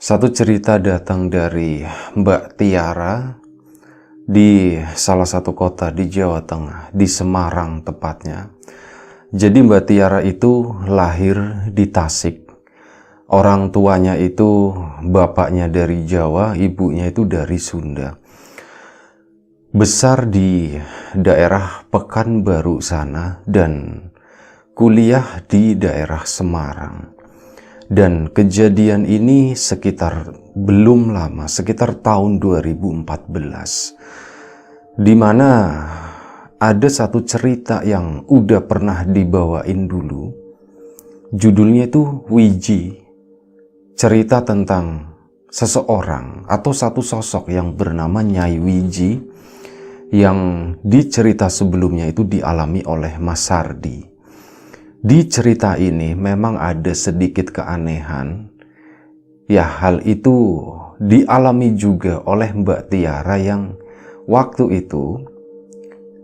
Satu cerita datang dari Mbak Tiara di salah satu kota di Jawa Tengah, di Semarang tepatnya. Jadi Mbak Tiara itu lahir di Tasik. Orang tuanya itu bapaknya dari Jawa, ibunya itu dari Sunda. Besar di daerah Pekanbaru sana dan kuliah di daerah Semarang. Dan kejadian ini belum lama, sekitar tahun 2014, di mana ada satu cerita yang udah pernah dibawain dulu. Judulnya itu Wiji, cerita tentang seseorang atau satu sosok yang bernama Nyai Wiji, yang di cerita sebelumnya itu dialami oleh Mas Sardi. Di cerita ini memang ada sedikit keanehan. Ya, hal itu dialami juga oleh Mbak Tiara yang waktu itu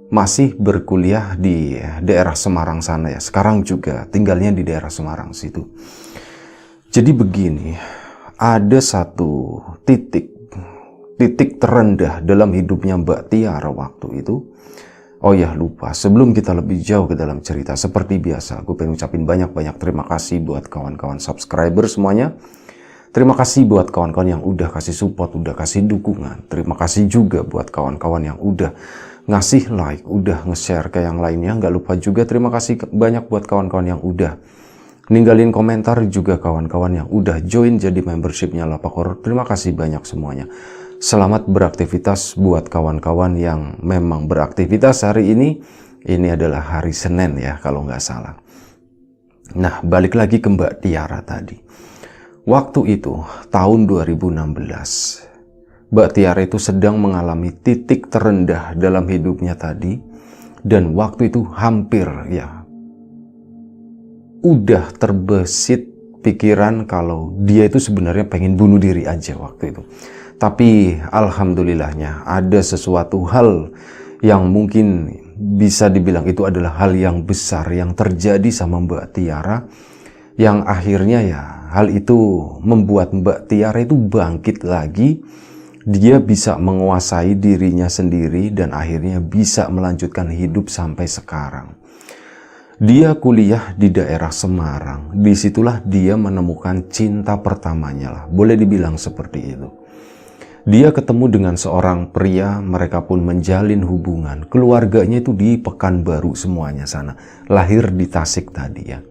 masih berkuliah di daerah Semarang sana ya. Sekarang juga tinggalnya di daerah Semarang situ. Jadi begini, ada satu titik terendah dalam hidupnya Mbak Tiara waktu itu. Oh ya, lupa, sebelum kita lebih jauh ke dalam cerita, seperti biasa, aku pengen ucapin banyak-banyak terima kasih buat kawan-kawan subscriber semuanya. Terima kasih buat kawan-kawan yang udah kasih support, udah kasih dukungan. Terima kasih juga buat kawan-kawan yang udah ngasih like, udah nge-share ke yang lainnya. Nggak lupa juga terima kasih banyak buat kawan-kawan yang udah ninggalin komentar, juga kawan-kawan yang udah join jadi membershipnya Lapak Horor. Terima kasih banyak semuanya. Selamat beraktivitas buat kawan-kawan yang memang beraktivitas hari ini. Ini adalah hari Senin ya kalau nggak salah. Nah, balik lagi ke Mbak Tiara tadi. Waktu itu tahun 2016, Mbak Tiara itu sedang mengalami titik terendah dalam hidupnya tadi. Dan waktu itu hampir ya udah terbesit pikiran kalau dia itu sebenarnya pengen bunuh diri aja waktu itu. Tapi alhamdulillahnya ada sesuatu hal yang mungkin bisa dibilang itu adalah hal yang besar yang terjadi sama Mbak Tiara, yang akhirnya ya hal itu membuat Mbak Tiara itu bangkit lagi. Dia bisa menguasai dirinya sendiri dan akhirnya bisa melanjutkan hidup sampai sekarang. Dia kuliah di daerah Semarang. Disitulah dia menemukan cinta pertamanya lah. Boleh dibilang seperti itu. Dia ketemu dengan seorang pria, mereka pun menjalin hubungan. Keluarganya itu di Pekanbaru semuanya sana. Lahir di Tasik tadi ya.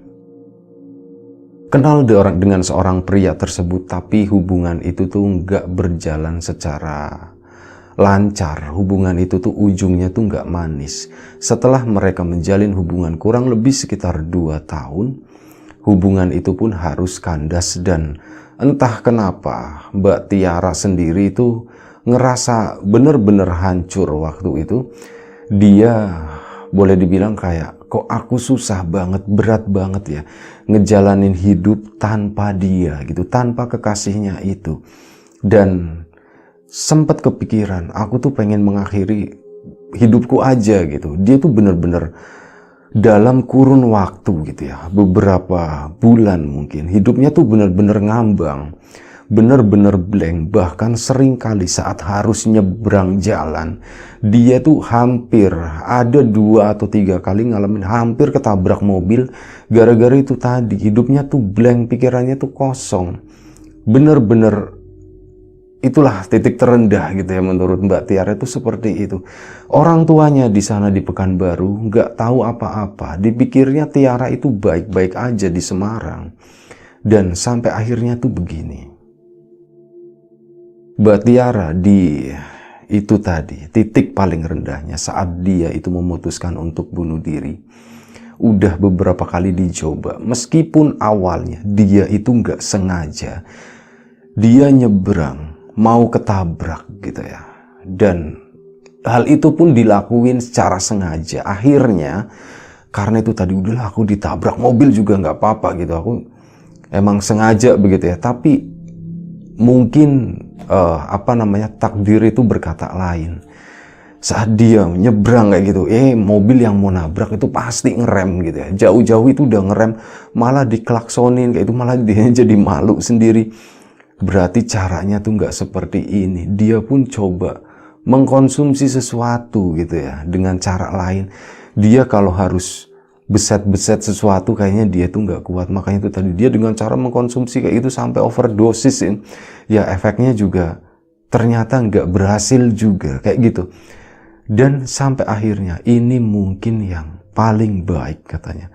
Kenal dengan seorang pria tersebut, tapi hubungan itu tuh nggak berjalan secara lancar. Hubungan itu tuh ujungnya tuh nggak manis. Setelah mereka menjalin hubungan kurang lebih sekitar 2 tahun, hubungan itu pun harus kandas dan entah kenapa Mbak Tiara sendiri itu ngerasa bener-bener hancur waktu itu. Dia boleh dibilang kayak, kok aku susah banget, berat banget ya ngejalanin hidup tanpa dia gitu, tanpa kekasihnya itu. Dan sempat kepikiran, aku tuh pengen mengakhiri hidupku aja gitu. Dia tuh bener-bener dalam kurun waktu gitu ya, beberapa bulan mungkin, hidupnya tuh bener-bener ngambang, bener-bener blank. Bahkan seringkali saat harus nyebrang jalan, dia tuh hampir ada 2 atau 3 kali ngalamin hampir ketabrak mobil. Gara-gara itu tadi, hidupnya tuh blank, pikirannya tuh kosong. Bener-bener itulah titik terendah gitu ya menurut Mbak Tiara itu seperti itu. Orang tuanya di sana di Pekanbaru nggak tahu apa-apa. Dipikirnya Tiara itu baik-baik aja di Semarang. Dan sampai akhirnya tuh begini. Mbak Tiara di itu tadi, titik paling rendahnya saat dia itu memutuskan untuk bunuh diri. Udah beberapa kali dicoba. Meskipun awalnya dia itu nggak sengaja. Dia nyebrang, mau ketabrak gitu ya, dan hal itu pun dilakuin secara sengaja. Akhirnya karena itu tadi, udahlah aku ditabrak mobil juga nggak apa-apa gitu, aku emang sengaja begitu ya. Tapi mungkin takdir itu berkata lain. Saat dia nyebrang kayak gitu, mobil yang mau nabrak itu pasti ngerem gitu ya. Jauh-jauh itu udah ngerem, malah diklaksonin kayak itu, malah dia jadi malu sendiri. berarti caranya tuh nggak seperti ini. Dia pun coba mengkonsumsi sesuatu gitu ya, dengan cara lain. Dia kalau harus beset-beset sesuatu kayaknya dia tuh nggak kuat. Makanya itu tadi dia dengan cara mengkonsumsi kayak itu sampai overdosis ya, efeknya juga ternyata nggak berhasil juga kayak gitu. Dan sampai akhirnya ini mungkin yang paling baik katanya.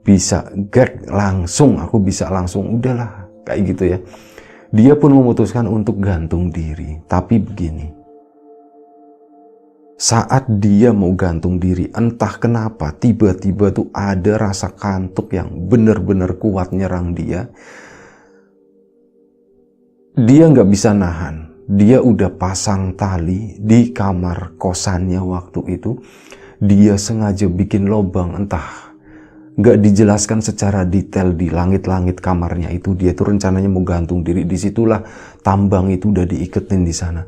Bisa gag langsung, aku bisa langsung, udahlah kayak gitu ya. Dia pun memutuskan untuk gantung diri. Tapi begini, saat dia mau gantung diri, entah kenapa tiba-tiba tuh ada rasa kantuk yang benar-benar kuat nyerang dia. Dia nggak bisa nahan. Dia udah pasang tali di kamar kosannya waktu itu. Dia sengaja bikin lubang, entah nggak dijelaskan secara detail di langit-langit kamarnya itu. Dia tuh rencananya mau gantung diri. Disitulah tambang itu udah diiketin di sana.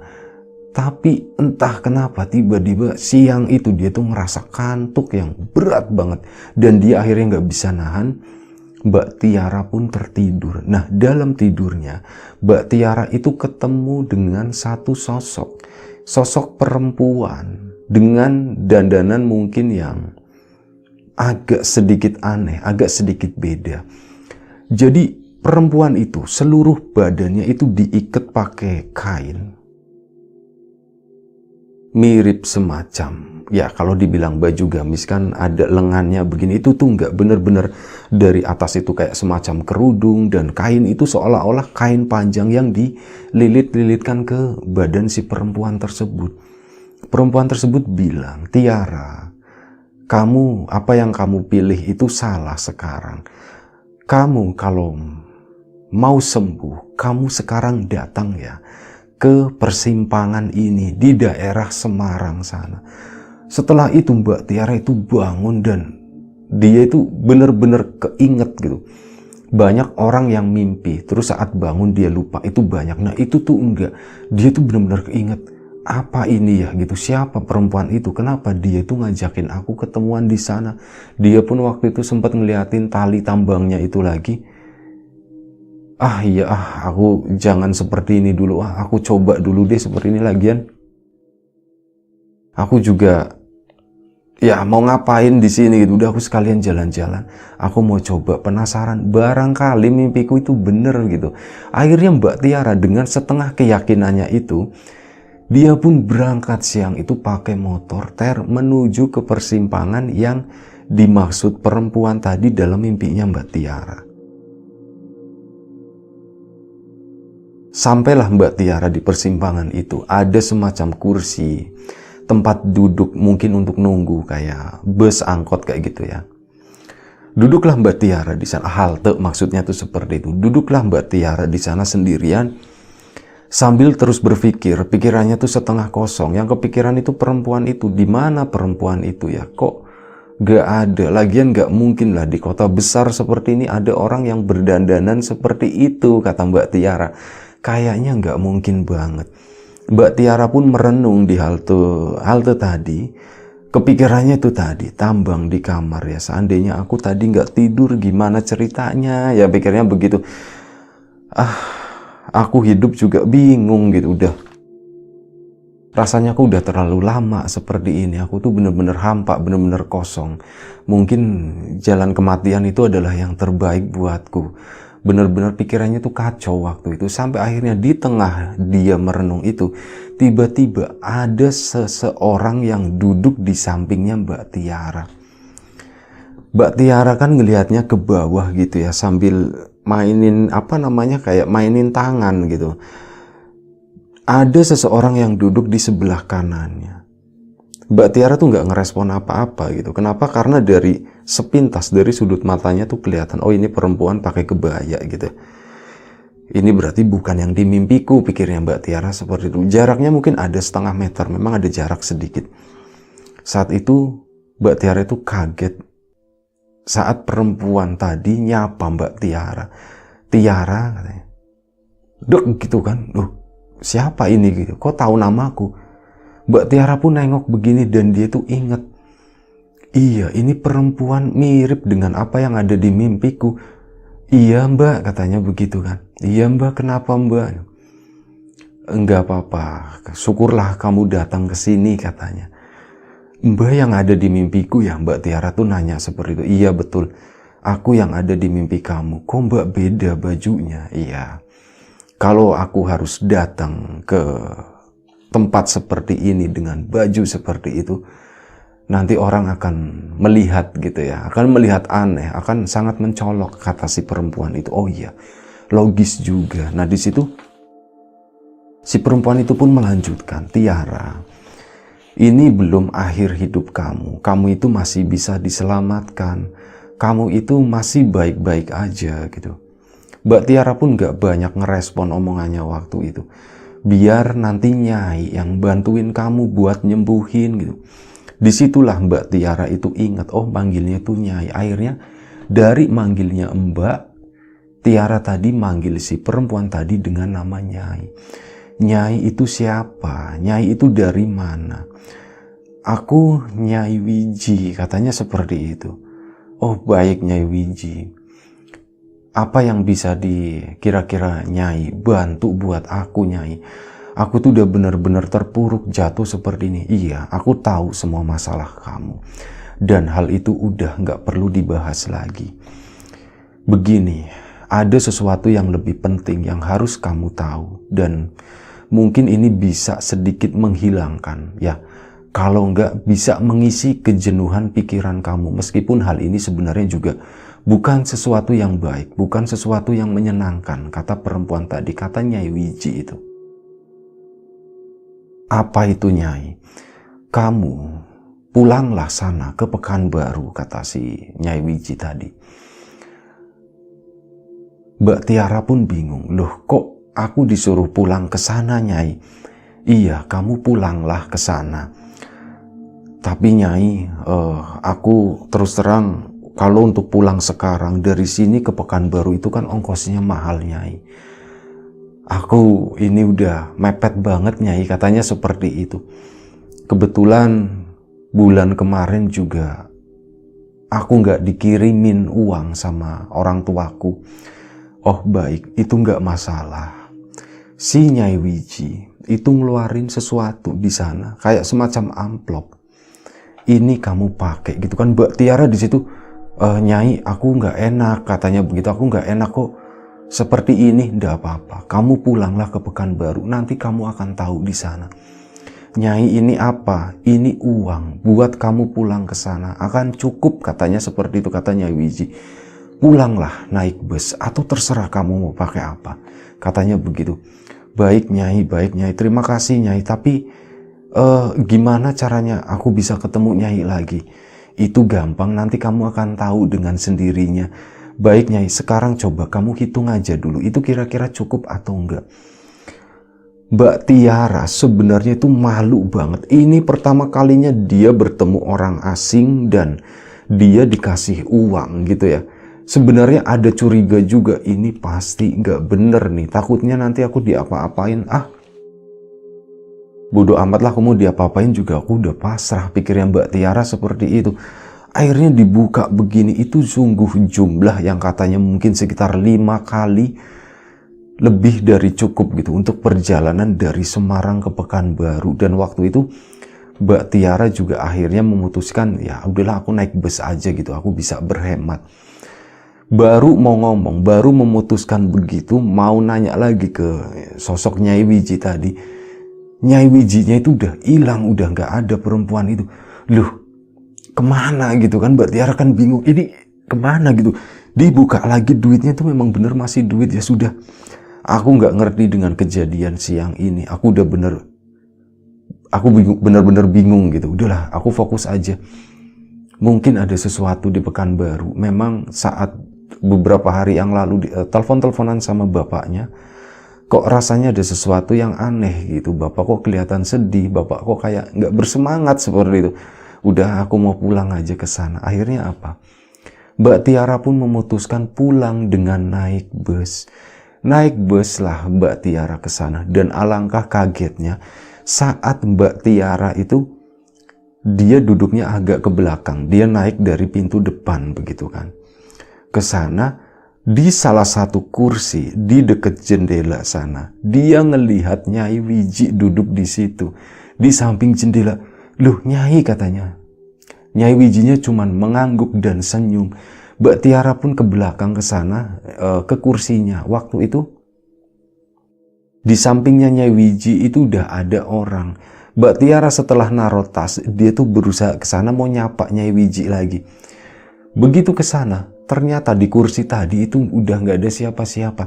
Tapi entah kenapa tiba-tiba siang itu dia tuh ngerasa kantuk yang berat banget. Dan dia akhirnya nggak bisa nahan. Mbak Tiara pun tertidur. Nah, dalam tidurnya Mbak Tiara itu ketemu dengan satu sosok perempuan dengan dandanan mungkin yang agak sedikit aneh, agak sedikit beda. Jadi perempuan itu seluruh badannya itu diikat pakai kain, mirip semacam, ya kalau dibilang baju gamis kan ada lengannya begini, itu tuh nggak bener-bener dari atas itu kayak semacam kerudung, dan kain itu seolah-olah kain panjang yang dililit-lilitkan ke badan si perempuan tersebut. Perempuan tersebut bilang, "Tiara, kamu, apa yang kamu pilih itu salah sekarang. Kamu kalau mau sembuh, kamu sekarang datang ya ke persimpangan ini di daerah Semarang sana." Setelah itu Mbak Tiara itu bangun dan dia itu benar-benar keinget gitu. Banyak orang yang mimpi, terus saat bangun dia lupa, itu banyak. Nah itu tuh enggak, dia tuh benar-benar keinget. Apa ini ya gitu, siapa perempuan itu, kenapa dia itu ngajakin aku ketemuan di sana. Dia pun waktu itu sempat ngeliatin tali tambangnya itu lagi. Iya aku jangan seperti ini dulu, aku coba dulu deh seperti ini lagian. Aku juga ya mau ngapain di sini gitu, udah aku sekalian jalan-jalan. Aku mau coba, penasaran, barangkali mimpiku itu bener gitu. Akhirnya Mbak Tiara dengan setengah keyakinannya itu, dia pun berangkat siang itu pakai motor menuju ke persimpangan yang dimaksud perempuan tadi dalam mimpinya Mbak Tiara. Sampailah Mbak Tiara di persimpangan itu, ada semacam kursi, tempat duduk mungkin untuk nunggu kayak bus angkot kayak gitu ya. Duduklah Mbak Tiara di sana, halte maksudnya tuh seperti itu. Duduklah Mbak Tiara di sana sendirian sambil terus berpikir, pikirannya tuh setengah kosong. Yang kepikiran itu perempuan itu, di mana perempuan itu ya? Kok gak ada? Lagian gak mungkin lah di kota besar seperti ini ada orang yang berdandanan seperti itu, kata Mbak Tiara. Kayaknya gak mungkin banget. Mbak Tiara pun merenung di halte tadi. Kepikirannya itu tadi, tambang di kamar ya. Seandainya aku tadi nggak tidur, gimana ceritanya? Ya pikirnya begitu. Aku hidup juga bingung gitu. Udah, rasanya aku udah terlalu lama seperti ini. Aku tuh bener-bener hampa, bener-bener kosong. Mungkin jalan kematian itu adalah yang terbaik buatku. Benar-benar pikirannya tuh kacau waktu itu. Sampai akhirnya di tengah dia merenung itu, tiba-tiba ada seseorang yang duduk di sampingnya Mbak Tiara. Mbak Tiara kan ngelihatnya ke bawah gitu ya, sambil mainin kayak mainin tangan gitu. Ada seseorang yang duduk di sebelah kanannya. Mbak Tiara tuh nggak ngerespon apa-apa gitu. Kenapa? Karena dari sepintas, dari sudut matanya tuh kelihatan, oh ini perempuan pakai kebaya gitu. Ini berarti bukan yang dimimpiku, pikirnya Mbak Tiara seperti itu. Jaraknya mungkin ada setengah meter, memang ada jarak sedikit. Saat itu Mbak Tiara itu kaget saat perempuan tadi nyapa Mbak Tiara. Tiara katanya. Dek gitu kan. Loh, siapa ini gitu? Kok tahu namaku? Mbak Tiara pun nengok begini dan dia tuh inget. Iya, ini perempuan mirip dengan apa yang ada di mimpiku. Iya Mbak, katanya begitu kan. Iya Mbak, kenapa Mbak? Enggak apa-apa, syukurlah kamu datang ke sini katanya. Mbak yang ada di mimpiku ya, Mbak Tiara tuh nanya seperti itu. Iya betul, aku yang ada di mimpi kamu. Kok Mbak beda bajunya? Iya, kalau aku harus datang ke tempat seperti ini dengan baju seperti itu, nanti orang akan melihat gitu ya, akan melihat aneh, akan sangat mencolok, kata si perempuan itu. Oh iya, logis juga. Nah di situ si perempuan itu pun melanjutkan, Tiara, ini belum akhir hidup kamu. Kamu itu masih bisa diselamatkan. Kamu itu masih baik-baik aja gitu. Mbak Tiara pun gak banyak ngerespon omongannya waktu itu. Biar nanti Nyai yang bantuin kamu buat nyembuhin gitu. Disitulah Mbak Tiara itu ingat, oh manggilnya itu Nyai. Akhirnya dari manggilnya Mbak Tiara tadi manggil si perempuan tadi dengan nama Nyai. Nyai itu siapa? Nyai itu dari mana? Aku Nyai Wiji, katanya seperti itu. Oh baik Nyai Wiji. Apa yang bisa kira-kira Nyai bantu buat aku Nyai? Aku tuh udah benar-benar terpuruk jatuh seperti ini. Iya, aku tahu semua masalah kamu. Dan hal itu udah nggak perlu dibahas lagi. Begini, ada sesuatu yang lebih penting yang harus kamu tahu. Dan mungkin ini bisa sedikit menghilangkan, ya, kalau nggak bisa mengisi kejenuhan pikiran kamu. Meskipun hal ini sebenarnya juga bukan sesuatu yang baik, bukan sesuatu yang menyenangkan, kata perempuan tadi, kata Nyai Wiji itu. Apa itu Nyai? Kamu pulanglah sana ke Pekanbaru, kata si Nyai Wiji tadi. Mbak Tiara pun bingung, loh kok aku disuruh pulang ke sana Nyai? Iya, kamu pulanglah ke sana. Tapi Nyai, aku terus terang, kalau untuk pulang sekarang dari sini ke Pekanbaru itu kan ongkosnya mahal Nyai. Aku ini udah mepet banget Nyai, katanya seperti itu. Kebetulan bulan kemarin juga aku nggak dikirimin uang sama orang tuaku. Oh baik, itu nggak masalah. Si Nyai Wiji itu ngeluarin sesuatu di sana, kayak semacam amplop. Ini kamu pakai gitu kan. Mbak Tiara di situ, Nyai, aku nggak enak, katanya begitu. Aku nggak enak kok seperti ini. Nggak apa-apa, kamu pulanglah ke Pekanbaru, nanti kamu akan tahu di sana. Nyai, ini apa? Ini uang buat kamu pulang ke sana, akan cukup, katanya seperti itu, kata Nyai Wiji. Pulanglah naik bus atau terserah kamu mau pakai apa, katanya begitu. Baik Nyai, terima kasih Nyai, tapi gimana caranya aku bisa ketemu Nyai lagi? Itu gampang, nanti kamu akan tahu dengan sendirinya. Baik Nyai, sekarang coba kamu hitung aja dulu, itu kira-kira cukup atau enggak. Mbak Tiara sebenarnya itu malu banget. Ini pertama kalinya dia bertemu orang asing dan dia dikasih uang gitu ya. Sebenarnya ada curiga juga, ini pasti nggak bener nih. Takutnya nanti aku diapa-apain. Bodoh amat lah, kamu diapa-apain juga aku udah pasrah, pikirnya Mbak Tiara seperti itu. Akhirnya dibuka begini, itu sungguh jumlah yang katanya mungkin sekitar 5 kali lebih dari cukup gitu untuk perjalanan dari Semarang ke Pekanbaru. Dan waktu itu Mbak Tiara juga akhirnya memutuskan, ya udahlah aku naik bus aja gitu, aku bisa berhemat. Baru mau ngomong, baru memutuskan begitu, mau nanya lagi ke sosok Nyai Wiji tadi. Nyai Wijinya itu udah hilang, udah nggak ada perempuan itu. Loh, kemana gitu kan? Mbak Tiara kan bingung, ini kemana gitu. Dibuka lagi, duitnya itu memang bener masih duit. Ya sudah, aku nggak ngerti dengan kejadian siang ini. Aku udah bener-bener bingung gitu. Udahlah, aku fokus aja. Mungkin ada sesuatu di Pekanbaru. Memang saat beberapa hari yang lalu telepon-teleponan sama bapaknya, kok rasanya ada sesuatu yang aneh gitu. Bapak kok kelihatan sedih, bapak kok kayak nggak bersemangat seperti itu. Udah, aku mau pulang aja ke sana. Akhirnya apa? Mbak Tiara pun memutuskan pulang dengan naik bus. Naik bus lah Mbak Tiara ke sana. Dan alangkah kagetnya saat Mbak Tiara itu, dia duduknya agak ke belakang. Dia naik dari pintu depan begitu kan. Ke sana, Di salah satu kursi di dekat jendela sana, dia ngelihat Nyai Wiji duduk di situ, di samping jendela. Loh Nyai, katanya. Nyai Wijinya cuman mengangguk dan senyum. Mbak Tiara pun ke belakang ke sana, ke kursinya. Waktu itu di sampingnya Nyai Wiji itu udah ada orang. Mbak Tiara setelah naruh tas, dia tuh berusaha ke sana mau nyapa Nyai Wiji lagi. Begitu ke sana, ternyata di kursi tadi itu udah nggak ada siapa-siapa.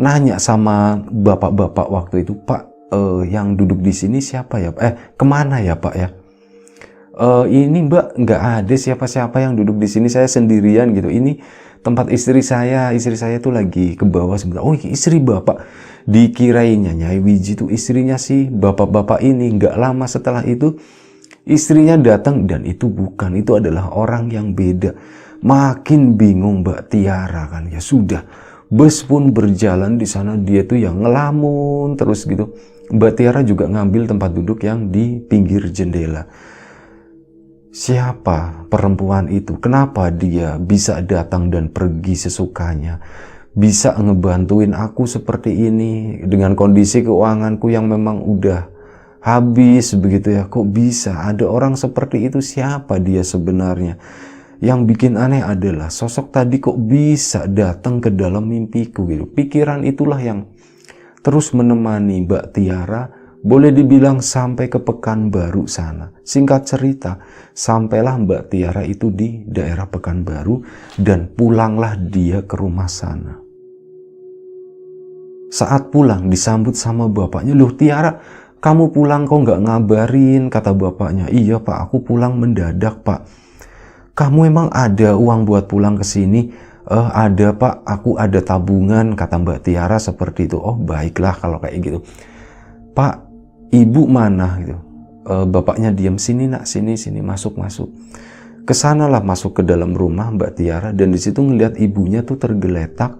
Nanya sama bapak-bapak waktu itu, Pak, yang duduk di sini siapa ya? Kemana ya Pak ya? Ini Mbak, nggak ada siapa-siapa yang duduk di sini, saya sendirian gitu. Ini tempat istri saya tuh lagi ke bawah sebentar. Oh, istri Bapak. Dikirainnya Nyai Wiji tuh istrinya sih bapak-bapak ini. Nggak lama setelah itu istrinya datang, dan itu bukan, itu adalah orang yang beda. Makin bingung Mbak Tiara kan. Ya sudah, bus pun berjalan di sana, dia tuh yang ngelamun terus gitu. Mbak Tiara juga ngambil tempat duduk yang di pinggir jendela. Siapa perempuan itu? Kenapa dia bisa datang dan pergi sesukanya? Bisa ngebantuin aku seperti ini dengan kondisi keuanganku yang memang udah habis begitu ya. Kok bisa ada orang seperti itu? Siapa dia sebenarnya? Yang bikin aneh adalah sosok tadi kok bisa datang ke dalam mimpiku gitu. Pikiran itulah yang terus menemani Mbak Tiara, boleh dibilang sampai ke Pekanbaru sana. Singkat cerita, sampailah Mbak Tiara itu di daerah Pekanbaru dan pulanglah dia ke rumah sana. Saat pulang disambut sama bapaknya. Loh Tiara, kamu pulang kok nggak ngabarin? Kata bapaknya. Iya Pak, aku pulang mendadak Pak. Kamu emang ada uang buat pulang ke sini? Ada Pak, aku ada tabungan, kata Mbak Tiara seperti itu. Oh baiklah kalau kayak gitu. Pak, ibu mana gitu? Bapaknya diam. Sini nak, sini masuk. Kesanalah masuk ke dalam rumah Mbak Tiara, dan di situ ngelihat ibunya tuh tergeletak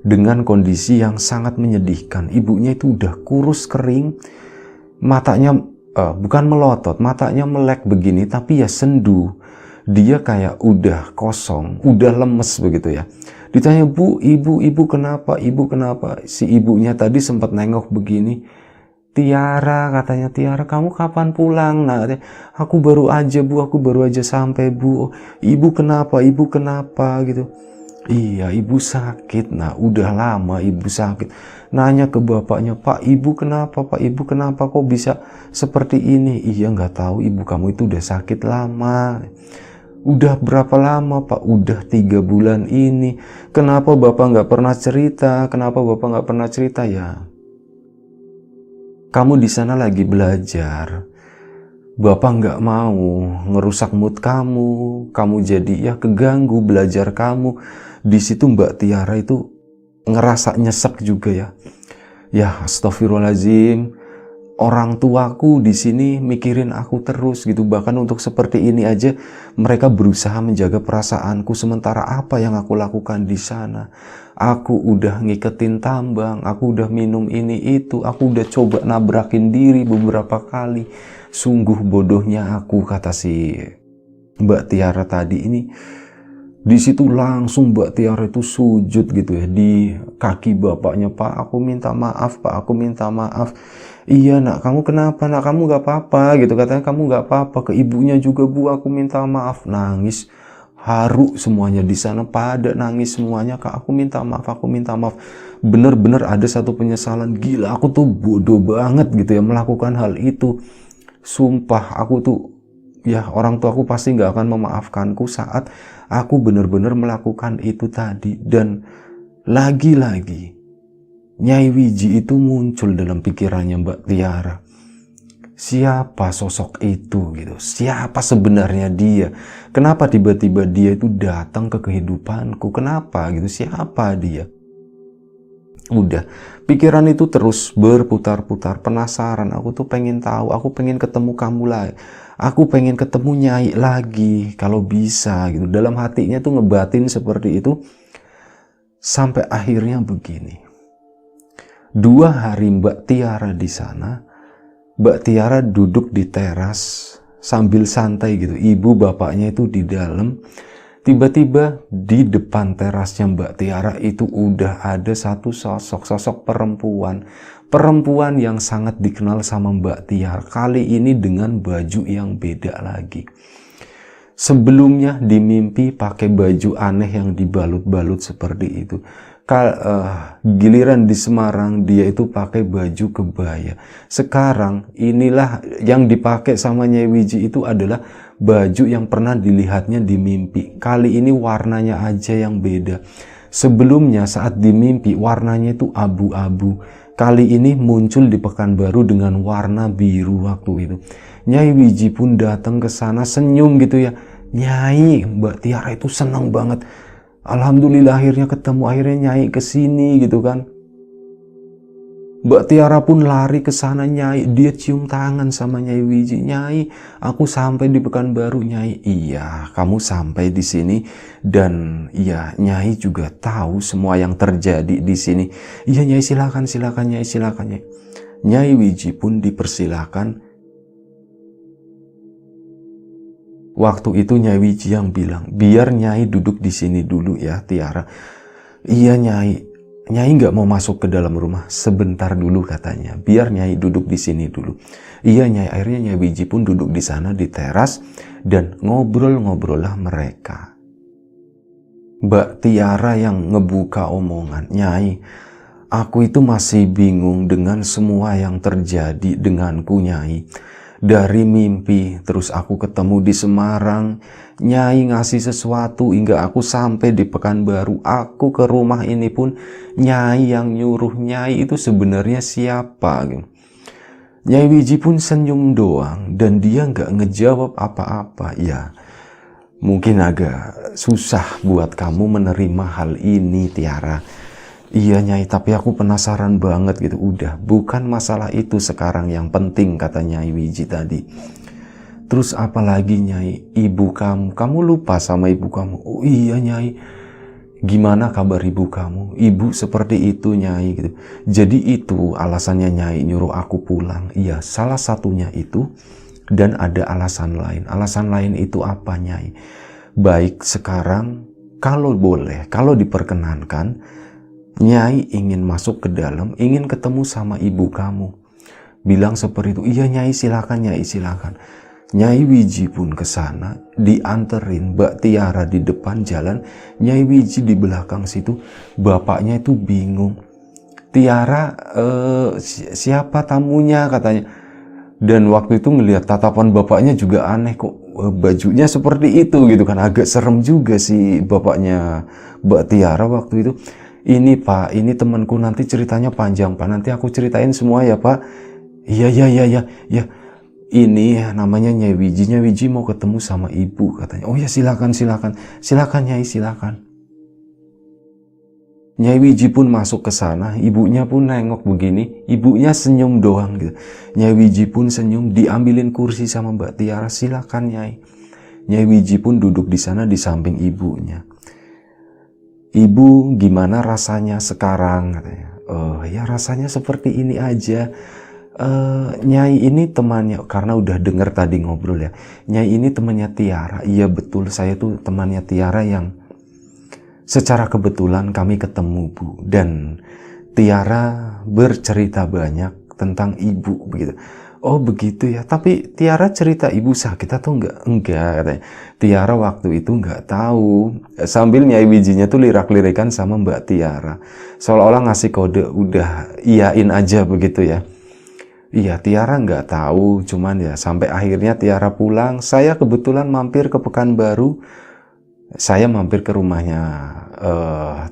dengan kondisi yang sangat menyedihkan. Ibunya itu udah kurus kering, matanya bukan melotot, matanya melek begini, tapi ya sendu. Dia kayak udah kosong, udah lemes begitu ya. Ditanya, ibu kenapa? Ibu kenapa? Si ibunya tadi sempat nengok begini. Tiara, katanya, Tiara kamu kapan pulang? Nah, aku baru aja Bu, aku baru aja sampai Bu. Ibu kenapa gitu. Iya, ibu sakit. Nah, udah lama ibu sakit. Nanya ke bapaknya, Pak, ibu kenapa? Pak, ibu kenapa kok bisa seperti ini? Iya, nggak tahu, ibu kamu itu udah sakit lama. Udah berapa lama Pak? Udah 3 bulan ini. Kenapa Bapak nggak pernah cerita? Ya, kamu di sana lagi belajar. Bapak nggak mau ngerusak mood kamu. Kamu jadi ya keganggu belajar kamu. Di situ Mbak Tiara itu ngerasa nyesek juga ya. Ya astagfirullahaladzim. Orang tuaku di sini mikirin aku terus gitu. Bahkan untuk seperti ini aja mereka berusaha menjaga perasaanku, sementara apa yang aku lakukan di sana? Aku udah ngiketin tambang, aku udah minum ini itu, aku udah coba nabrakin diri beberapa kali. Sungguh bodohnya aku, kata si Mbak Tiara tadi ini. Di situ langsung Mbak Tiara itu sujud gitu ya di kaki bapaknya. Pak, aku minta maaf Pak, aku minta maaf. Iya nak, kamu kenapa nak? Kamu gak apa-apa gitu, katanya kamu gak apa-apa. Ke ibunya juga Bu, aku minta maaf. Nangis haru semuanya di sana, pada nangis semuanya. Kak, aku minta maaf, aku minta maaf. Bener-bener ada satu penyesalan. Gila, aku tuh bodoh banget gitu ya melakukan hal itu. Sumpah aku tuh ya, orang tua aku pasti gak akan memaafkanku saat aku bener-bener melakukan itu tadi. Dan lagi-lagi Nyai Wiji itu muncul dalam pikirannya Mbak Tiara. Siapa sosok itu gitu? Siapa sebenarnya dia? Kenapa tiba-tiba dia itu datang ke kehidupanku? Kenapa gitu? Siapa dia? Udah, pikiran itu terus berputar-putar, penasaran. Aku tuh pengen tahu, aku pengen ketemu kamu lagi. Aku pengen ketemu Nyai lagi kalau bisa gitu. Dalam hatinya tuh ngebatin seperti itu. Sampai akhirnya begini. 2 hari Mbak Tiara di sana, Mbak Tiara duduk di teras sambil santai gitu. Ibu bapaknya itu di dalam. Tiba-tiba di depan terasnya Mbak Tiara itu udah ada satu sosok perempuan. Perempuan yang sangat dikenal sama Mbak Tiara. Kali ini dengan baju yang beda lagi. Sebelumnya di mimpi pakai baju aneh yang dibalut-balut seperti itu. Giliran di Semarang dia itu pakai baju kebaya. Sekarang inilah yang dipakai sama Nyai Wiji itu adalah baju yang pernah dilihatnya di mimpi. Kali ini warnanya aja yang beda. Sebelumnya saat di mimpi warnanya itu abu-abu. Kali ini muncul di Pekanbaru dengan warna biru waktu itu. Nyai Wiji pun datang ke sana senyum gitu ya. Nyai, Mbak Tiara itu senang banget. Alhamdulillah akhirnya ketemu, akhirnya Nyai ke sini gitu kan. Mbak Tiara pun lari ke sana, Nyai, dia cium tangan sama Nyai Wiji. Nyai, aku sampai di Pekanbaru, Nyai. Iya, kamu sampai di sini dan iya, Nyai juga tahu semua yang terjadi di sini. Iya, Nyai, silakan Nyai, silakan Nyai. Nyai Wiji pun dipersilakan. Waktu itu Nyai Wiji yang bilang, biar Nyai duduk di sini dulu ya Tiara. Iya Nyai, Nyai nggak mau masuk ke dalam rumah, sebentar dulu katanya. Biar Nyai duduk di sini dulu. Iya Nyai, akhirnya Nyai Wiji pun duduk di sana di teras dan ngobrol-ngobrol lah mereka. Mbak Tiara yang ngebuka omongan, Nyai, aku itu masih bingung dengan semua yang terjadi denganku Nyai. Dari mimpi, terus aku ketemu di Semarang, Nyai ngasih sesuatu hingga aku sampai di Pekanbaru. Aku ke rumah ini pun Nyai yang nyuruh. Nyai itu sebenarnya siapa? Nyai Wiji pun senyum doang dan dia nggak ngejawab apa-apa. Ya, mungkin agak susah buat kamu menerima hal ini, Tiara. Iya Nyai, tapi aku penasaran banget gitu. Udah, bukan masalah itu sekarang yang penting, kata Nyai Wiji tadi. Terus apalagi Nyai, ibu kamu lupa sama ibu kamu. Oh iya Nyai, gimana kabar ibu kamu? Ibu seperti itu Nyai gitu. Jadi itu alasannya Nyai nyuruh aku pulang. Iya, salah satunya itu dan ada alasan lain. Alasan lain itu apa Nyai? Baik, sekarang kalau boleh, kalau diperkenankan, Nyai ingin masuk ke dalam, ingin ketemu sama ibu kamu. Bilang seperti itu. Iya Nyai, silakan Nyai, silakan. Nyai Wiji pun ke sana, dianterin Mbak Tiara di depan jalan, Nyai Wiji di belakang situ. Bapaknya itu bingung. Tiara, siapa tamunya katanya. Dan waktu itu ngelihat tatapan bapaknya juga aneh, kok bajunya seperti itu gitu kan. Agak serem juga sih bapaknya Mbak Tiara waktu itu. Ini Pak, ini temanku, nanti ceritanya panjang Pak, nanti aku ceritain semua ya Pak. Iya. Ini namanya Nyai Wiji. Nyai Wiji mau ketemu sama ibu katanya. Oh ya, silakan Nyai, silakan. Nyai Wiji pun masuk ke sana, ibunya pun nengok begini, ibunya senyum doang gitu. Nyai Wiji pun senyum, diambilin kursi sama Mbak Tiara. Silakan Nyai. Nyai Wiji pun duduk di sana di samping ibunya. Ibu, gimana rasanya sekarang? Katanya. Oh ya, rasanya seperti ini aja. Nyai ini temannya, karena udah denger tadi ngobrol ya. Nyai ini temannya Tiara. Iya betul, saya tuh temannya Tiara yang secara kebetulan kami ketemu Bu. Dan Tiara bercerita banyak tentang ibu begitu. Oh begitu ya, tapi Tiara cerita ibu sakit atau enggak? Enggak katanya. Tiara waktu itu enggak tahu. Sambil Nyai Wijinya tuh lirak-lirikan sama Mbak Tiara. Seolah-olah ngasih kode, udah iyain aja begitu ya. Iya, Tiara enggak tahu, cuman ya sampai akhirnya Tiara pulang. Saya kebetulan mampir ke Pekanbaru. Saya mampir ke rumahnya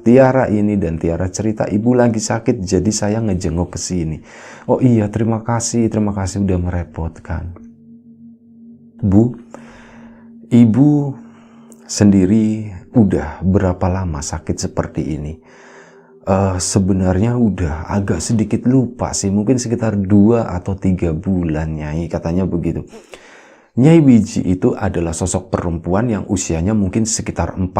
Tiara ini dan Tiara cerita ibu lagi sakit, jadi saya ngejenguk ke sini. Oh iya, terima kasih udah merepotkan. Bu, ibu sendiri udah berapa lama sakit seperti ini? Sebenarnya udah agak sedikit lupa sih, mungkin sekitar 2 atau 3 bulan Nyai, katanya begitu. Nyai Wiji itu adalah sosok perempuan yang usianya mungkin sekitar 40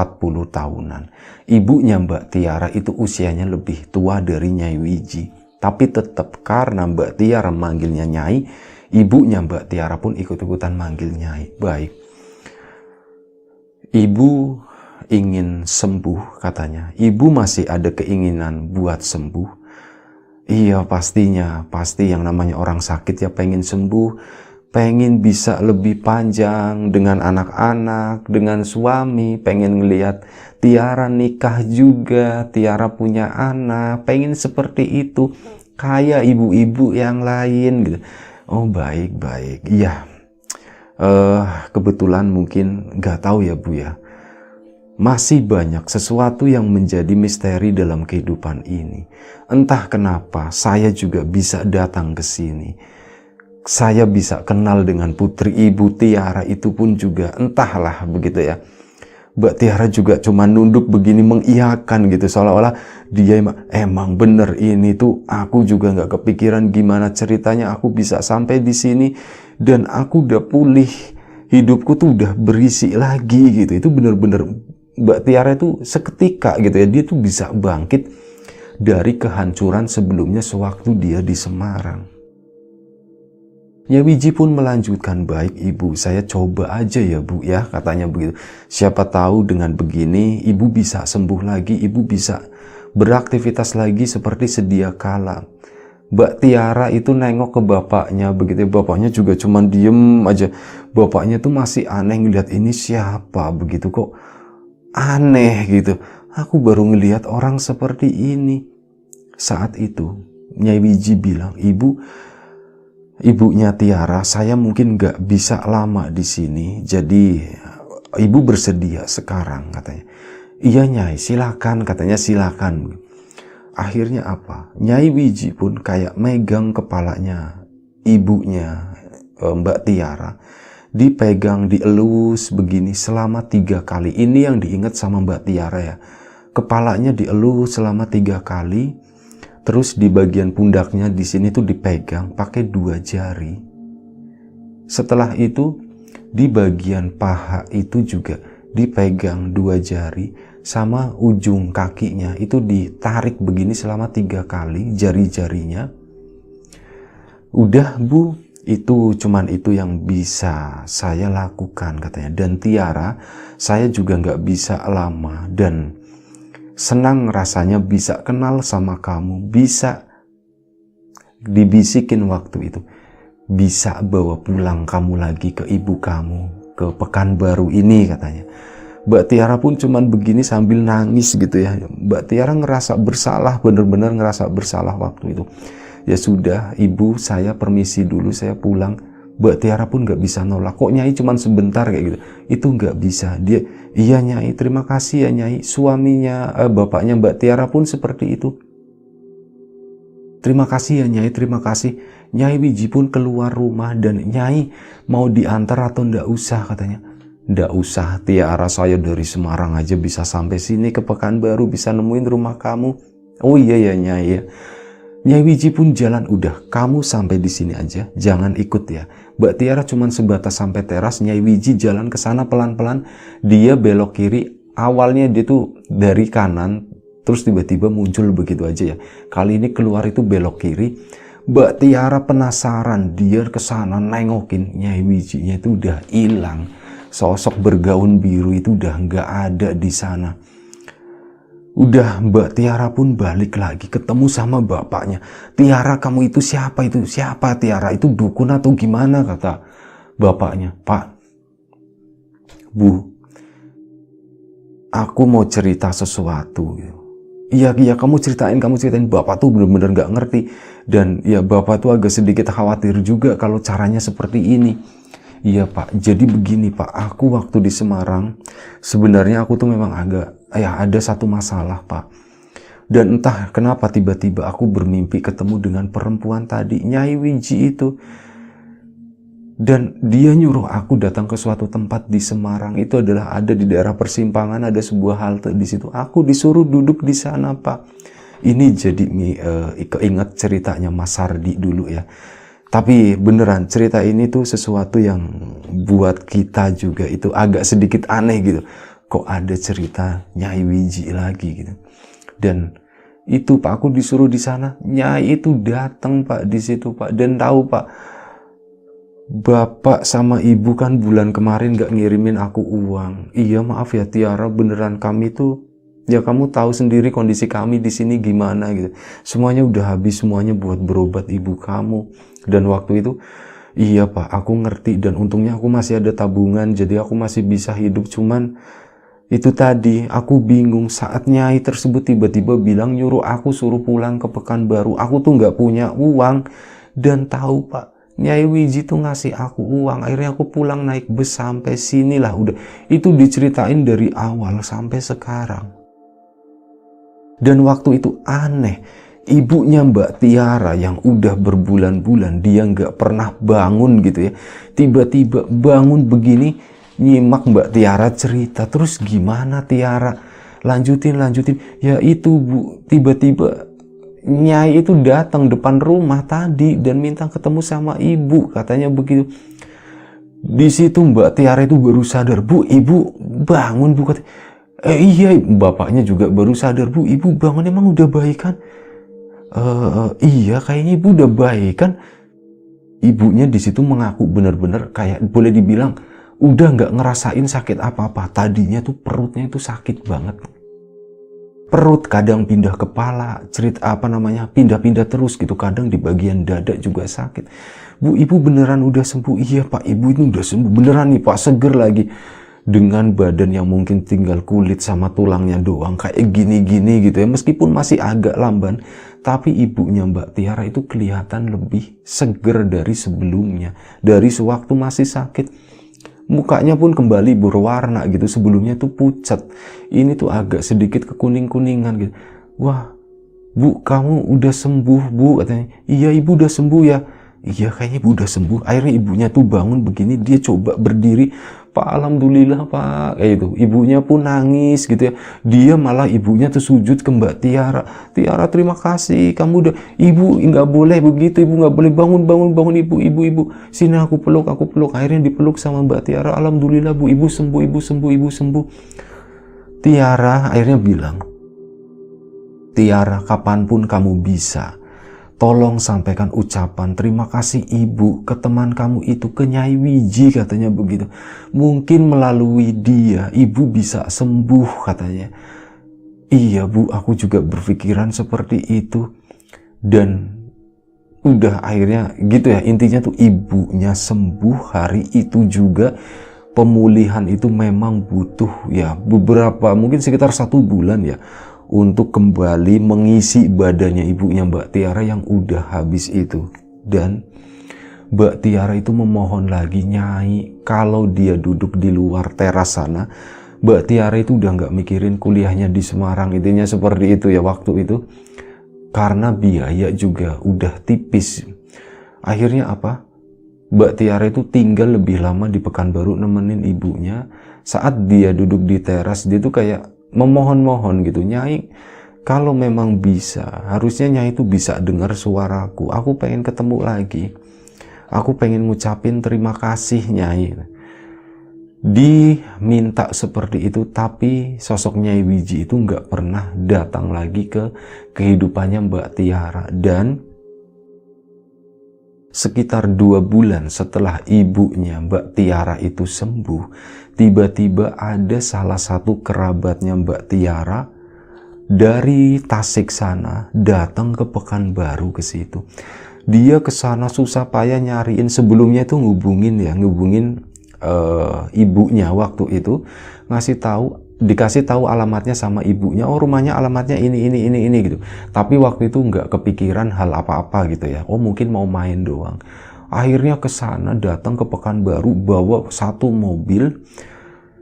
tahunan. Ibunya Mbak Tiara itu usianya lebih tua dari Nyai Wiji. Tapi tetap karena Mbak Tiara manggilnya Nyai, ibunya Mbak Tiara pun ikut-ikutan manggil Nyai. Baik. Ibu ingin sembuh katanya. Ibu masih ada keinginan buat sembuh. Iya pastinya, pasti yang namanya orang sakit ya pengen sembuh, pengen bisa lebih panjang dengan anak-anak, dengan suami, pengen ngelihat Tiara nikah juga, Tiara punya anak, pengen seperti itu, kayak ibu-ibu yang lain gitu. Oh baik-baik, iya. Kebetulan mungkin nggak tahu ya Bu ya. Masih banyak sesuatu yang menjadi misteri dalam kehidupan ini. Entah kenapa saya juga bisa datang ke sini. Saya bisa kenal dengan putri Ibu Tiara itu pun juga entahlah begitu ya. Mbak Tiara juga cuma nunduk begini mengiyakan gitu, seolah-olah dia emang bener ini tuh, aku juga nggak kepikiran gimana ceritanya aku bisa sampai di sini dan aku udah pulih, hidupku tuh udah berisi lagi gitu. Itu bener-bener Mbak Tiara itu seketika gitu ya, dia tuh bisa bangkit dari kehancuran sebelumnya sewaktu dia di Semarang. Nyai Wiji pun melanjutkan, baik Ibu, saya coba aja ya Bu ya, katanya begitu. Siapa tahu dengan begini Ibu bisa sembuh lagi, Ibu bisa beraktivitas lagi seperti sedia kala. Mbak Tiara itu nengok ke bapaknya begitu, bapaknya juga cuman diem aja. Bapaknya tuh masih aneh ngeliat ini siapa begitu, kok aneh gitu. Aku baru ngelihat orang seperti ini. Saat itu Nyai Wiji bilang, Ibunya Tiara, saya mungkin nggak bisa lama di sini, jadi Ibu bersedia sekarang katanya. Iya Nyai, silakan katanya, silakan. Akhirnya apa? Nyai Wiji pun kayak megang kepalanya ibunya Mbak Tiara, dipegang, dielus begini selama 3 kali. Ini yang diingat sama Mbak Tiara ya. Kepalanya dielus selama 3 kali. Terus di bagian pundaknya di sini tuh dipegang pakai 2 jari. Setelah itu di bagian paha itu juga dipegang 2 jari, sama ujung kakinya itu ditarik begini selama 3 kali jari-jarinya. Udah Bu, itu cuman itu yang bisa saya lakukan katanya. Dan Tiara, saya juga nggak bisa lama dan senang rasanya bisa kenal sama kamu, bisa dibisikin waktu itu, bisa bawa pulang kamu lagi ke ibu kamu, ke Pekanbaru ini katanya. Mbak Tiara pun cuman begini sambil nangis gitu ya. Mbak Tiara ngerasa bersalah, bener-bener ngerasa bersalah waktu itu. Ya sudah Ibu, saya permisi dulu, saya pulang. Mbak Tiara pun nggak bisa nolak, kok Nyai cuman sebentar kayak gitu. Itu nggak bisa. Dia, iya Nyai, terima kasih ya Nyai. Suaminya, bapaknya Mbak Tiara pun seperti itu. Terima kasih ya Nyai, terima kasih. Nyai Wiji pun keluar rumah dan Nyai mau diantar atau nggak usah katanya. Nggak usah Tiara, saya dari Semarang aja bisa sampai sini ke Pekanbaru, bisa nemuin rumah kamu. Oh iya ya Nyai ya. Nyai Wiji pun jalan, udah kamu sampai di sini aja, jangan ikut ya. Mbak Tiara cuman sebatas sampai teras, Nyai Wiji jalan ke sana pelan-pelan, dia belok kiri. Awalnya dia tuh dari kanan, terus tiba-tiba muncul begitu aja ya. Kali ini keluar itu belok kiri. Mbak Tiara penasaran, dia ke sana nengokin, Nyai Wijinya itu udah hilang. Sosok bergaun biru itu udah nggak ada di sana. Udah Mbak Tiara pun balik lagi ketemu sama bapaknya. Tiara, kamu itu siapa itu? Siapa Tiara? Itu dukun atau gimana? Kata bapaknya. Pak, Bu, aku mau cerita sesuatu. Iya, kamu ceritain. Bapak tuh bener-bener gak ngerti. Dan ya Bapak tuh agak sedikit khawatir juga kalau caranya seperti ini. Iya Pak, jadi begini Pak, aku waktu di Semarang, sebenarnya aku tuh memang ada satu masalah Pak. Dan entah kenapa tiba-tiba aku bermimpi ketemu dengan perempuan tadi, Nyai Wiji itu. Dan dia nyuruh aku datang ke suatu tempat di Semarang, itu adalah ada di daerah persimpangan, ada sebuah halte di situ. Aku disuruh duduk di sana Pak. Ini jadi keinget ceritanya Mas Sardi dulu ya. Tapi beneran cerita ini tuh sesuatu yang buat kita juga itu agak sedikit aneh gitu. Kok ada cerita Nyai Wiji lagi gitu. Dan itu Pak, aku disuruh di sana. Nyai itu datang Pak di situ Pak, dan tahu Pak, Bapak sama ibu kan bulan kemarin gak ngirimin aku uang. Iya maaf ya Tiara, beneran kami tuh, ya kamu tahu sendiri kondisi kami di sini gimana gitu. Semuanya udah habis semuanya buat berobat ibu kamu. Dan waktu itu, iya Pak, aku ngerti dan untungnya aku masih ada tabungan, jadi aku masih bisa hidup. Cuman itu tadi, aku bingung saat nyai tersebut tiba-tiba bilang nyuruh aku suruh pulang ke Pekanbaru. Aku tuh nggak punya uang. Dan tahu Pak, Nyai Wiji tuh ngasih aku uang. Akhirnya aku pulang naik bus sampai sini lah. Udah, itu diceritain dari awal sampai sekarang. Dan waktu itu aneh. Ibunya Mbak Tiara yang udah berbulan-bulan dia nggak pernah bangun gitu ya. Tiba-tiba bangun begini, nyimak Mbak Tiara cerita. Terus gimana Tiara? Lanjutin. Ya itu Bu, tiba-tiba Nyai itu datang depan rumah tadi dan minta ketemu sama ibu, katanya begitu. Di situ Mbak Tiara itu baru sadar, Bu, ibu bangun Bu. Iya, bapaknya juga baru sadar, Bu, ibu bangun, emang udah baik kan? Iya, kayaknya ibu udah baik kan? Ibunya di situ mengaku benar-benar kayak boleh dibilang udah nggak ngerasain sakit apa-apa. Tadinya tuh perutnya itu sakit banget. Perut kadang pindah kepala, pindah-pindah terus gitu, kadang di bagian dada juga sakit. Bu, ibu beneran udah sembuh? Iya Pak, ibu itu udah sembuh beneran nih Pak, seger lagi. Dengan badan yang mungkin tinggal kulit sama tulangnya doang, kayak gini-gini gitu ya, meskipun masih agak lamban, tapi ibunya Mbak Tiara itu kelihatan lebih seger dari sebelumnya, dari sewaktu masih sakit. Mukanya pun kembali berwarna gitu, sebelumnya tuh pucat, ini tuh agak sedikit kekuning-kuningan gitu. Wah Bu, kamu udah sembuh Bu, katanya. Iya ibu udah sembuh ya. Iya kayaknya ibu udah sembuh. Akhirnya ibunya tuh bangun begini, dia coba berdiri. Pak, alhamdulillah Pak, kayak itu. Ibunya pun nangis gitu ya. Dia malah ibunya tuh sujud ke Mbak Tiara. Tiara terima kasih, kamu udah. Ibu nggak boleh begitu, ibu nggak boleh, bangun ibu. Sini aku peluk. Akhirnya dipeluk sama Mbak Tiara. Alhamdulillah Bu, ibu sembuh. Tiara akhirnya bilang, Tiara, kapanpun kamu bisa, tolong sampaikan ucapan terima kasih ibu ke teman kamu itu, ke Nyai Wiji, katanya begitu. Mungkin melalui dia ibu bisa sembuh, katanya. Iya Bu, aku juga berpikiran seperti itu. Dan udah akhirnya gitu ya, intinya tuh ibunya sembuh. Hari itu juga pemulihan itu memang butuh ya beberapa, mungkin sekitar 1 bulan ya, untuk kembali mengisi badannya ibunya Mbak Tiara yang udah habis itu. Dan Mbak Tiara itu memohon lagi, Nyai, kalau dia duduk di luar teras sana, Mbak Tiara itu udah nggak mikirin kuliahnya di Semarang, intinya seperti itu ya waktu itu, karena biaya juga udah tipis. Akhirnya apa? Mbak Tiara itu tinggal lebih lama di Pekanbaru nemenin ibunya. Saat dia duduk di teras, dia tuh kayak memohon-mohon gitu, Nyai, kalau memang bisa, harusnya Nyai itu bisa dengar suaraku. Aku pengen ketemu lagi. Aku pengen ngucapin terima kasih Nyai. Diminta seperti itu, tapi sosok Nyai Wiji itu nggak pernah datang lagi ke kehidupannya Mbak Tiara. Dan sekitar 2 bulan setelah ibunya Mbak Tiara itu sembuh, tiba-tiba ada salah satu kerabatnya Mbak Tiara dari Tasik sana datang ke Pekanbaru ke situ. Dia ke sana susah payah nyariin, sebelumnya itu ngubungin ibunya waktu itu, dikasih tahu alamatnya sama ibunya. Oh, rumahnya alamatnya ini gitu. Tapi waktu itu nggak kepikiran hal apa-apa gitu ya. Oh, mungkin mau main doang. Akhirnya ke sana, datang ke Pekanbaru bawa 1 mobil.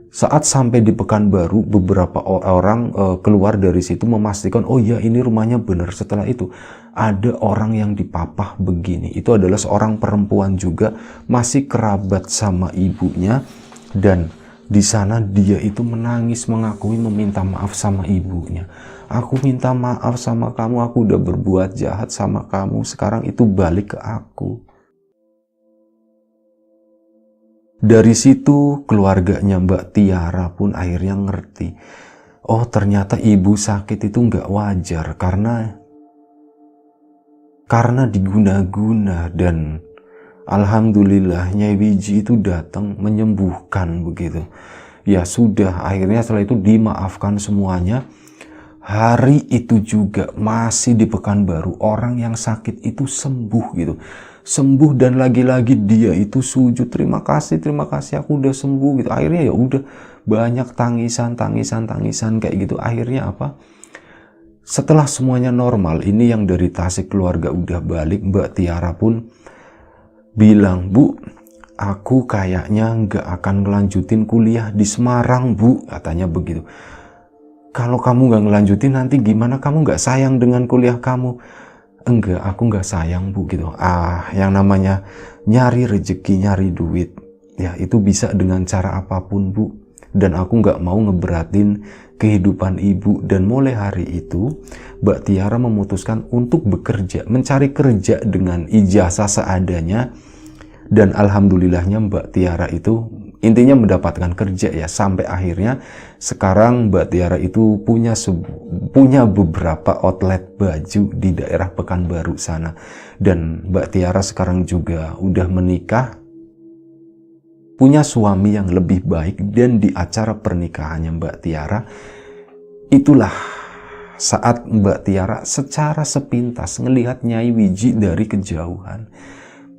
Saat sampai di Pekanbaru, beberapa orang keluar dari situ memastikan, oh ya ini rumahnya benar. Setelah itu ada orang yang dipapah begini. Itu adalah seorang perempuan juga, masih kerabat sama ibunya. Dan di sana dia itu menangis, mengakui meminta maaf sama ibunya. Aku minta maaf sama kamu, aku udah berbuat jahat sama kamu, sekarang itu balik ke aku. Dari situ keluarganya Mbak Tiara pun akhirnya ngerti, oh ternyata ibu sakit itu nggak wajar karena diguna-guna. Dan Alhamdulillah Nyai Wiji itu datang menyembuhkan begitu. Ya sudah, akhirnya setelah itu dimaafkan semuanya. Hari itu juga masih di Pekanbaru, orang yang sakit itu sembuh gitu. Sembuh, dan lagi-lagi dia itu sujud, terima kasih aku udah sembuh gitu. Akhirnya ya udah banyak tangisan kayak gitu. Akhirnya apa? Setelah semuanya normal, ini yang dari Tasik keluarga udah balik, Mbak Tiara pun bilang, "Bu, aku kayaknya nggak akan ngelanjutin kuliah di Semarang, Bu," katanya begitu. "Kalau kamu nggak ngelanjutin nanti gimana? Kamu nggak sayang dengan kuliah kamu?" "Enggak, aku nggak sayang, Bu," gitu. Yang namanya nyari rezeki, nyari duit, ya itu bisa dengan cara apapun, Bu. Dan aku nggak mau ngeberatin kehidupan ibu. Dan mulai hari itu, Mbak Tiara memutuskan untuk bekerja, mencari kerja dengan ijazah seadanya. Dan alhamdulillahnya Mbak Tiara itu intinya mendapatkan kerja ya, sampai akhirnya sekarang Mbak Tiara itu punya beberapa outlet baju di daerah Pekanbaru sana. Dan Mbak Tiara sekarang juga udah menikah, punya suami yang lebih baik. Dan di acara pernikahannya Mbak Tiara, itulah saat Mbak Tiara secara sepintas ngelihat Nyai Wiji dari kejauhan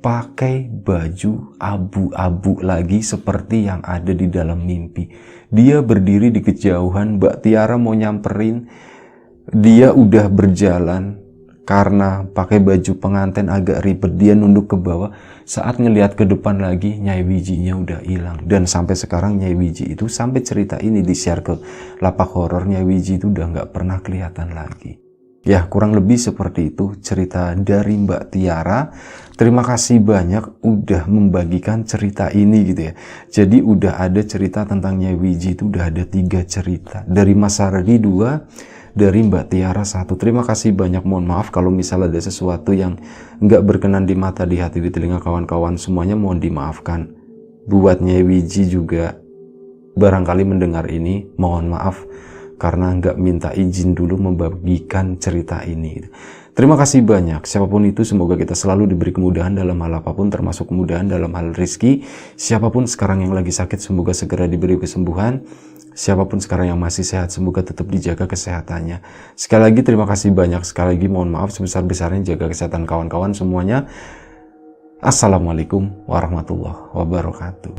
pakai baju abu-abu lagi seperti yang ada di dalam mimpi. Dia berdiri di kejauhan, Mbak Tiara mau nyamperin, dia udah berjalan. Karena pakai baju pengantin agak ribet, dia nunduk ke bawah. Saat ngelihat ke depan lagi, Nyai Wijinya udah hilang. Dan sampai sekarang Nyai Wiji itu, sampai cerita ini di-share ke lapak horor, Nyai Wiji itu udah nggak pernah kelihatan lagi. Ya, kurang lebih seperti itu cerita dari Mbak Tiara. Terima kasih banyak udah membagikan cerita ini gitu ya. Jadi udah ada cerita tentang Nyai Wiji itu udah ada 3 cerita. Dari Mas Sardi 2, dari Mbak Tiara 1. Terima kasih banyak, mohon maaf kalau misalnya ada sesuatu yang nggak berkenan di mata, di hati, di telinga kawan-kawan semuanya, mohon dimaafkan. Buat Nyai Wiji juga barangkali mendengar ini, mohon maaf karena nggak minta izin dulu membagikan cerita ini. Terima kasih banyak. Siapapun itu, semoga kita selalu diberi kemudahan dalam hal apapun, termasuk kemudahan dalam hal rezeki. Siapapun sekarang yang lagi sakit, semoga segera diberi kesembuhan. Siapapun sekarang yang masih sehat, semoga tetap dijaga kesehatannya. Sekali lagi terima kasih banyak. Sekali lagi mohon maaf sebesar-besarnya, jaga kesehatan kawan-kawan semuanya. Assalamualaikum warahmatullahi wabarakatuh.